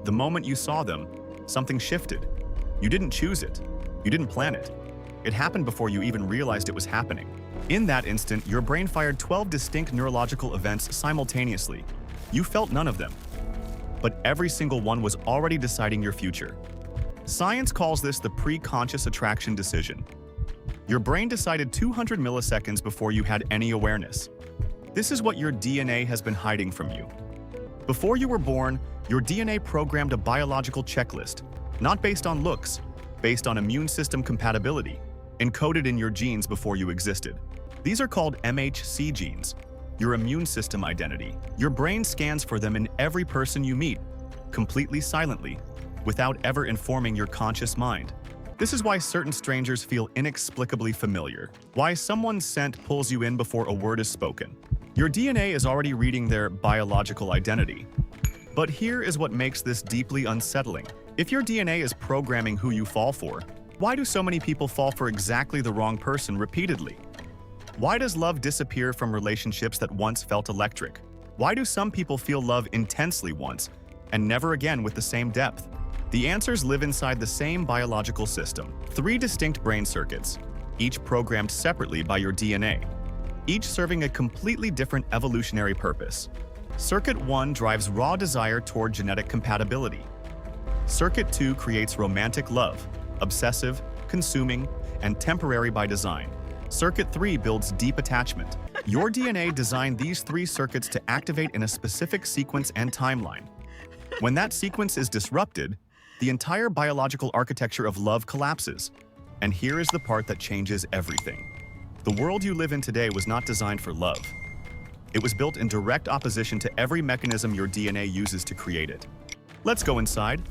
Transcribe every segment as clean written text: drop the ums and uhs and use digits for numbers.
The moment you saw them, something shifted. You didn't choose it. You didn't plan it. It happened before you even realized it was happening. In that instant, your brain fired 12 distinct neurological events simultaneously. You felt none of them, but every single one was already deciding your future. Science calls this the pre-conscious attraction decision. Your brain decided 200 milliseconds before you had any awareness. This is what your DNA has been hiding from you. Before you were born, your DNA programmed a biological checklist, not based on looks, based on immune system compatibility, encoded in your genes before you existed. These are called MHC genes, your immune system identity. Your brain scans for them in every person you meet, completely silently, without ever informing your conscious mind. This is why certain strangers feel inexplicably familiar, why someone's scent pulls you in before a word is spoken. Your DNA is already reading their biological identity. But here is what makes this deeply unsettling. If your DNA is programming who you fall for, why do so many people fall for exactly the wrong person repeatedly? Why does love disappear from relationships that once felt electric? Why do some people feel love intensely once and never again with the same depth? The answers live inside the same biological system. 3 distinct brain circuits, each programmed separately by your DNA, each serving a completely different evolutionary purpose. Circuit 1 drives raw desire toward genetic compatibility. Circuit 2 creates romantic love, obsessive, consuming, and temporary by design. Circuit 3 builds deep attachment. Your DNA designed these 3 circuits to activate in a specific sequence and timeline. When that sequence is disrupted, the entire biological architecture of love collapses. And here is the part that changes everything. The world you live in today was not designed for love. It was built in direct opposition to every mechanism your DNA uses to create it. Let's go inside.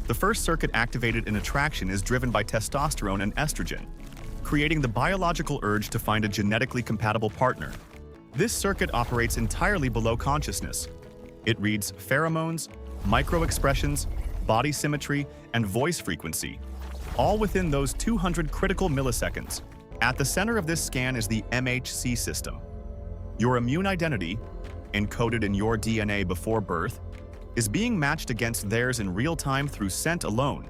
The first circuit activated in attraction is driven by testosterone and estrogen, creating the biological urge to find a genetically compatible partner. This circuit operates entirely below consciousness. It reads pheromones, microexpressions, body symmetry, and voice frequency, all within those 200 critical milliseconds. At the center of this scan is the MHC system. Your immune identity, encoded in your DNA before birth, is being matched against theirs in real time through scent alone.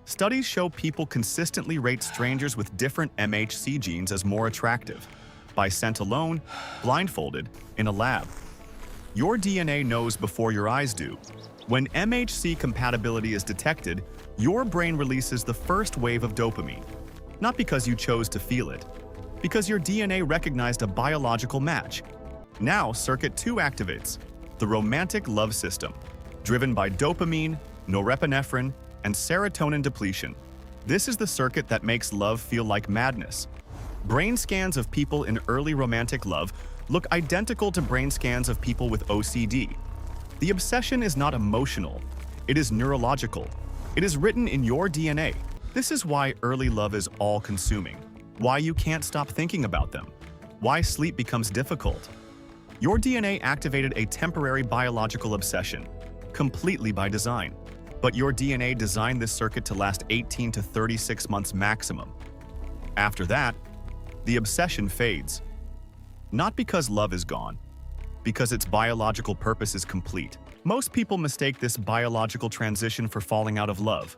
Studies show people consistently rate strangers with different MHC genes as more attractive, by scent alone, blindfolded, in a lab. Your DNA knows before your eyes do. When MHC compatibility is detected, your brain releases the first wave of dopamine. Not because you chose to feel it, because your DNA recognized a biological match. Now, Circuit 2 activates, the romantic love system, driven by dopamine, norepinephrine, and serotonin depletion. This is the circuit that makes love feel like madness. Brain scans of people in early romantic love look identical to brain scans of people with OCD. The obsession is not emotional, it is neurological. It is written in your DNA. This is why early love is all-consuming, why you can't stop thinking about them, why sleep becomes difficult. Your DNA activated a temporary biological obsession, completely by design. But your DNA designed this circuit to last 18 to 36 months maximum. After that, the obsession fades. Not because love is gone, because its biological purpose is complete. Most people mistake this biological transition for falling out of love.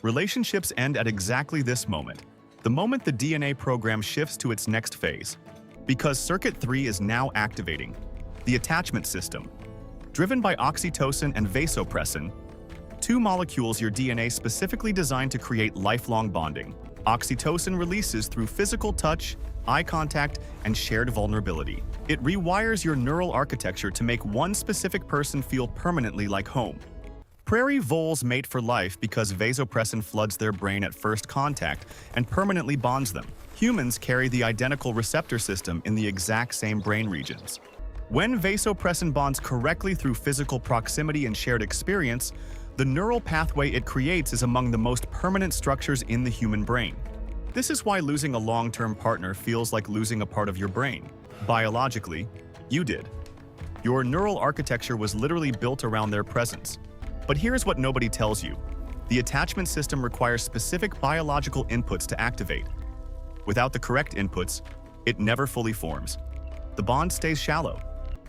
Relationships end at exactly this moment, the moment the DNA program shifts to its next phase. Because Circuit 3 is now activating, the attachment system. Driven by oxytocin and vasopressin, 2 molecules your DNA specifically designed to create lifelong bonding. Oxytocin releases through physical touch, eye contact, and shared vulnerability. It rewires your neural architecture to make one specific person feel permanently like home. Prairie voles mate for life because vasopressin floods their brain at first contact and permanently bonds them. Humans carry the identical receptor system in the exact same brain regions. When vasopressin bonds correctly through physical proximity and shared experience, the neural pathway it creates is among the most permanent structures in the human brain. This is why losing a long-term partner feels like losing a part of your brain. Biologically, you did. Your neural architecture was literally built around their presence. But here's what nobody tells you. The attachment system requires specific biological inputs to activate. Without the correct inputs, it never fully forms. The bond stays shallow.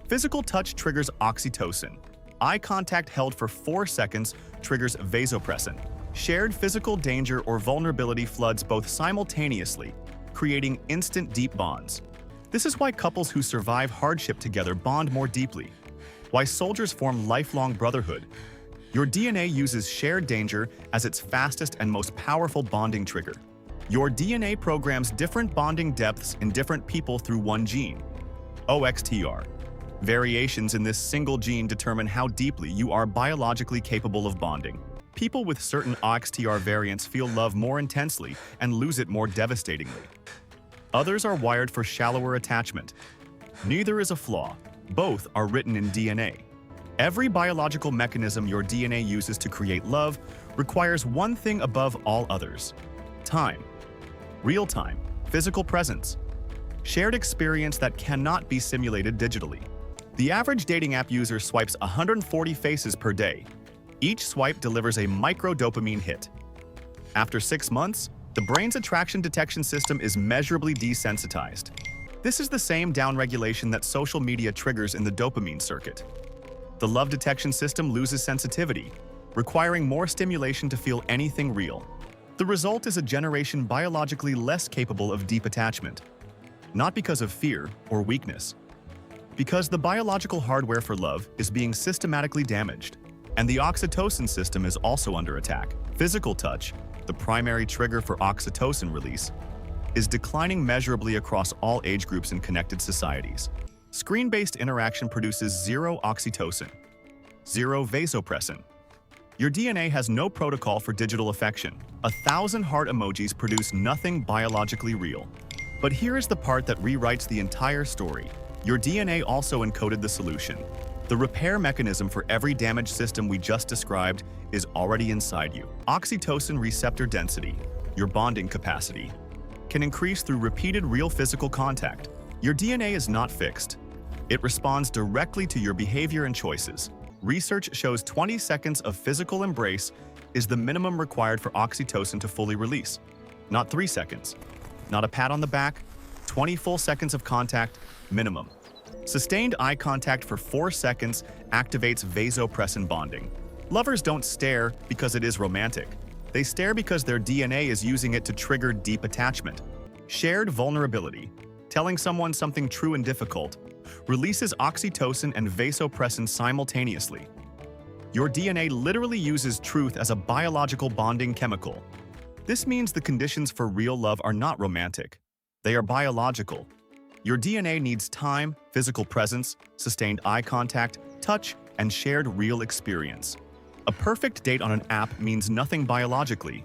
Physical touch triggers oxytocin, Eye contact held for 4 seconds triggers vasopressin. Shared physical danger or vulnerability floods both simultaneously, creating instant deep bonds. This is why couples who survive hardship together bond more deeply. Why soldiers form lifelong brotherhood. Your DNA uses shared danger as its fastest and most powerful bonding trigger. Your DNA programs different bonding depths in different people through one gene, OXTR. Variations in this single gene determine how deeply you are biologically capable of bonding. People with certain OXTR variants feel love more intensely and lose it more devastatingly. Others are wired for shallower attachment. Neither is a flaw. Both are written in DNA. Every biological mechanism your DNA uses to create love requires one thing above all others: time. Real time, physical presence. Shared experience that cannot be simulated digitally. The average dating app user swipes 140 faces per day. Each swipe delivers a micro-dopamine hit. After 6 months, the brain's attraction detection system is measurably desensitized. This is the same downregulation that social media triggers in the dopamine circuit. The love detection system loses sensitivity, requiring more stimulation to feel anything real. The result is a generation biologically less capable of deep attachment. Not because of fear or weakness. Because the biological hardware for love is being systematically damaged, and the oxytocin system is also under attack. Physical touch, the primary trigger for oxytocin release, is declining measurably across all age groups in connected societies. Screen-based interaction produces zero oxytocin, zero vasopressin. Your DNA has no protocol for digital affection. 1,000 heart emojis produce nothing biologically real. But here is the part that rewrites the entire story. Your DNA also encoded the solution. The repair mechanism for every damaged system we just described is already inside you. Oxytocin receptor density, your bonding capacity, can increase through repeated real physical contact. Your DNA is not fixed. It responds directly to your behavior and choices. Research shows 20 seconds of physical embrace is the minimum required for oxytocin to fully release. Not 3 seconds. Not a pat on the back. 20 full seconds of contact, minimum. Sustained eye contact for 4 seconds activates vasopressin bonding. Lovers don't stare because it is romantic. They stare because their DNA is using it to trigger deep attachment. Shared vulnerability, telling someone something true and difficult, releases oxytocin and vasopressin simultaneously. Your DNA literally uses truth as a biological bonding chemical. This means the conditions for real love are not romantic. They are biological. Your DNA needs time, physical presence, sustained eye contact, touch, and shared real experience. A perfect date on an app means nothing biologically.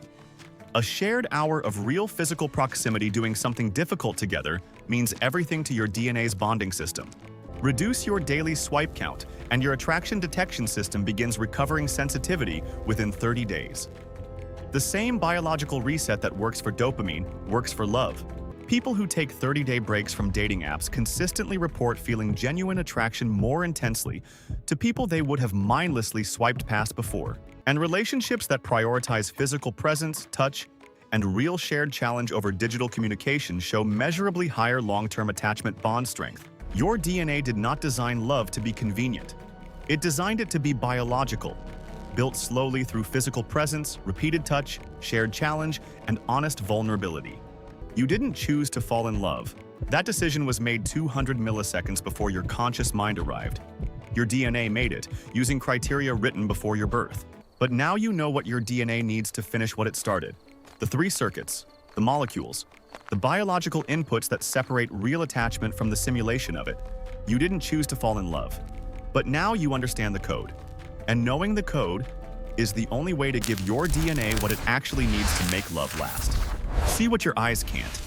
A shared hour of real physical proximity doing something difficult together means everything to your DNA's bonding system. Reduce your daily swipe count, and your attraction detection system begins recovering sensitivity within 30 days. The same biological reset that works for dopamine works for love. People who take 30-day breaks from dating apps consistently report feeling genuine attraction more intensely to people they would have mindlessly swiped past before. And relationships that prioritize physical presence, touch, and real shared challenge over digital communication show measurably higher long-term attachment bond strength. Your DNA did not design love to be convenient. It designed it to be biological, built slowly through physical presence, repeated touch, shared challenge, and honest vulnerability. You didn't choose to fall in love. That decision was made 200 milliseconds before your conscious mind arrived. Your DNA made it, using criteria written before your birth. But now you know what your DNA needs to finish what it started. The 3 circuits, the molecules, the biological inputs that separate real attachment from the simulation of it. You didn't choose to fall in love. But now you understand the code. And knowing the code is the only way to give your DNA what it actually needs to make love last. See what your eyes can't.